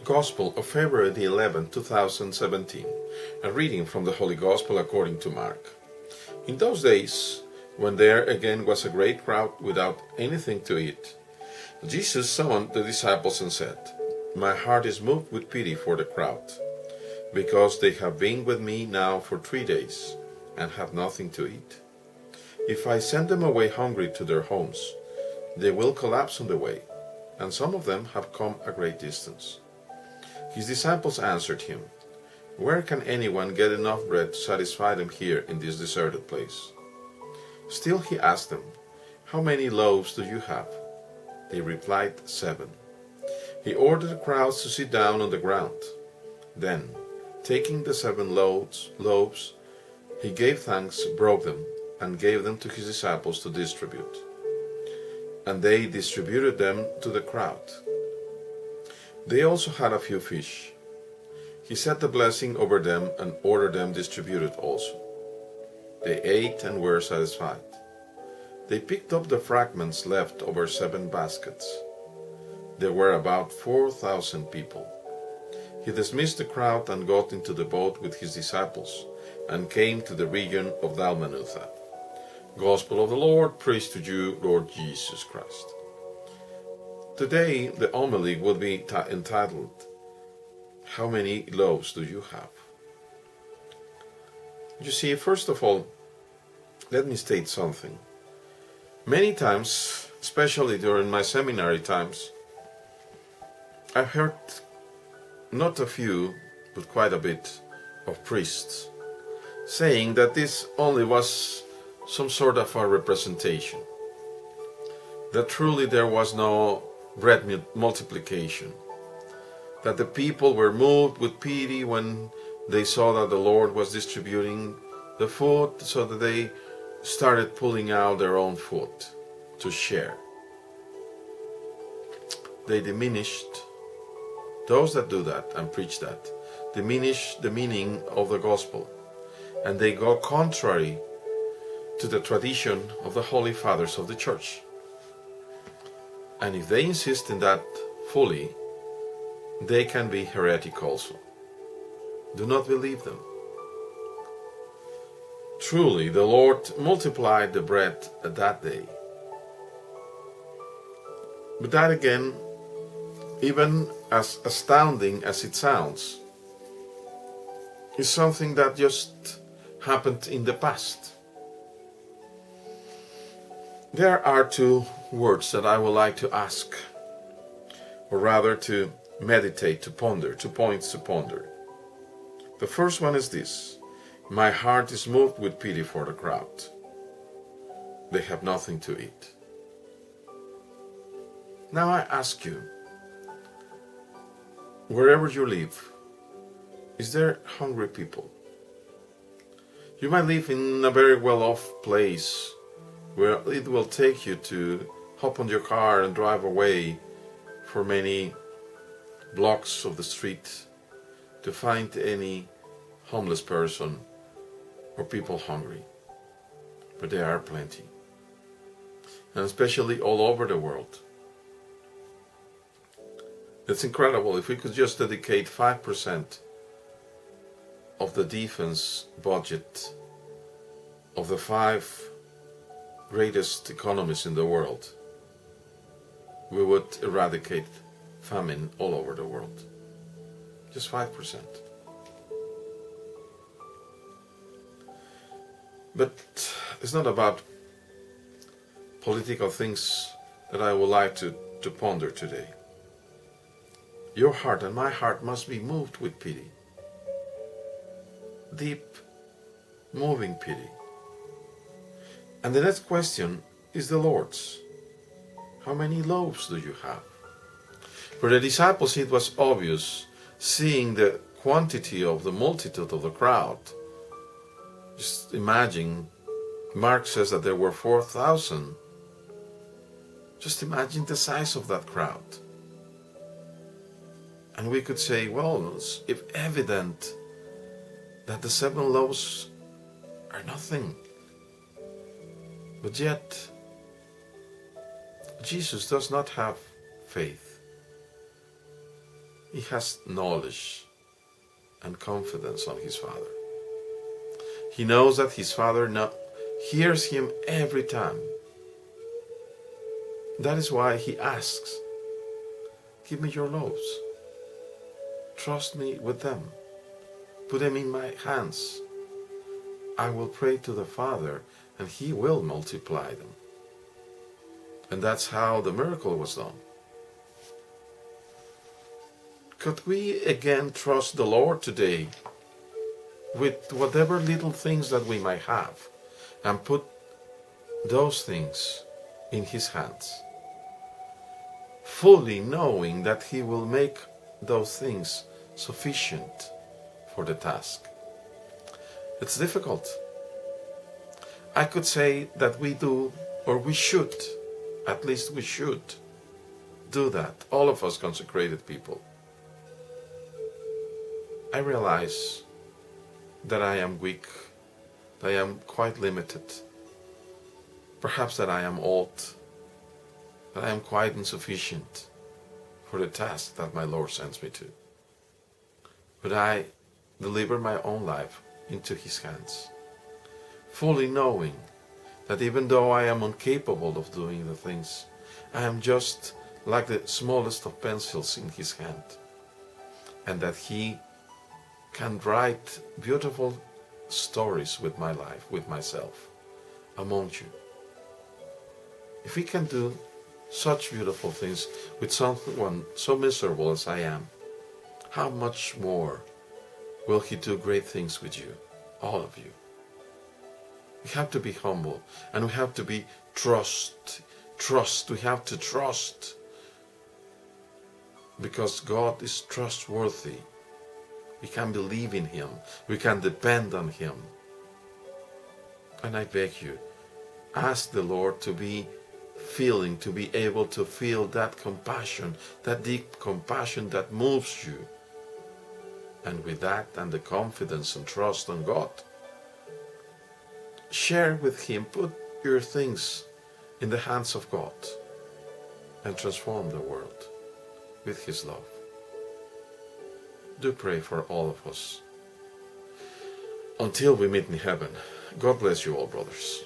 Gospel of February the 11th, 2017. A reading from the Holy Gospel according to Mark. In those days, when there again was a great crowd without anything to eat, Jesus summoned the disciples and said, "My heart is moved with pity for the crowd, because they have been with me now for 3 days and have nothing to eat. If I send them away hungry to their homes, they will collapse on the way, and some of them have come a great distance." His disciples answered him, "Where can anyone get enough bread to satisfy them here in this deserted place?" Still he asked them, "How many loaves do you have?" They replied, 7. He ordered the crowds to sit down on the ground. Then, taking the 7 loaves, he gave thanks, broke them, and gave them to his disciples to distribute. And they distributed them to the crowd. They also had a few fish. He said the blessing over them and ordered them distributed also. They ate and were satisfied. They picked up the fragments left over 7 baskets. There were about 4,000 people. He dismissed the crowd and got into the boat with his disciples and came to the region of Dalmanutha. Gospel of the Lord, praise to you, Lord Jesus Christ. Today the homily would be entitled, "How many loaves do you have?" You see, first of all, let me state something. Many times, especially during my seminary times, I've heard not a few, but quite a bit, of priests saying that this only was some sort of a representation, that truly there was no bread multiplication, that the people were moved with pity when they saw that the Lord was distributing the food, so that they started pulling out their own food to share. They diminished, those that do that and preach that, diminish the meaning of the gospel, and they go contrary to the tradition of the Holy Fathers of the Church. And if they insist in that fully, they can be heretic also. Do not believe them. Truly, the Lord multiplied the bread that day. But that again, even as astounding as it sounds, is something that just happened in the past. There are 2 words that I would like to ask, or rather to meditate, to ponder, 2 points to ponder. The first one is this: my heart is moved with pity for the crowd. They have nothing to eat. Now I ask you, wherever you live, is there hungry people? You might live in a very well-off place where it will take you to hop on your car and drive away for many blocks of the street to find any homeless person or people hungry. But there are plenty, and especially all over the world. It's incredible. If we could just dedicate 5% of the defense budget of the 5 greatest economies in the world, we would eradicate famine all over the world. Just 5%. But it's not about political things that I would like to ponder today. Your heart and my heart must be moved with pity. Deep, moving pity. And the next question is the Lord's. How many loaves do you have? For the disciples it was obvious, seeing the quantity of the multitude of the crowd. Just imagine, Mark says that there were 4,000. Just imagine the size of that crowd. And we could say, well, it's evident that the 7 loaves are nothing. But yet, Jesus does not have faith. He has knowledge and confidence on his Father. He knows that his Father hears him every time. That is why he asks, give me your loaves. Trust me with them. Put them in my hands. I will pray to the Father and he will multiply them. And that's how the miracle was done. Could we again trust the Lord today with whatever little things that we might have and put those things in his hands, fully knowing that he will make those things sufficient for the task? It's difficult. I could say that we do, or we should, at least we should do that, all of us consecrated people. I realize that I am weak, that I am quite limited, perhaps that I am old, that I am quite insufficient for the task that my Lord sends me to. But I deliver my own life into his hands, fully knowing that even though I am incapable of doing the things, I am just like the smallest of pencils in his hand, and that he can write beautiful stories with my life, with myself, among you. If he can do such beautiful things with someone so miserable as I am, how much more will he do great things with you, all of you? We have to be humble, and we have to be trust. We have to trust, because God is trustworthy. We can believe in him. We can depend on him. And I beg you, ask the Lord to be able to feel that compassion, that deep compassion that moves you. And with that and the confidence and trust on God, share with him, put your things in the hands of God and transform the world with his love. Do pray for all of us. Until we meet in heaven, God bless you all, brothers.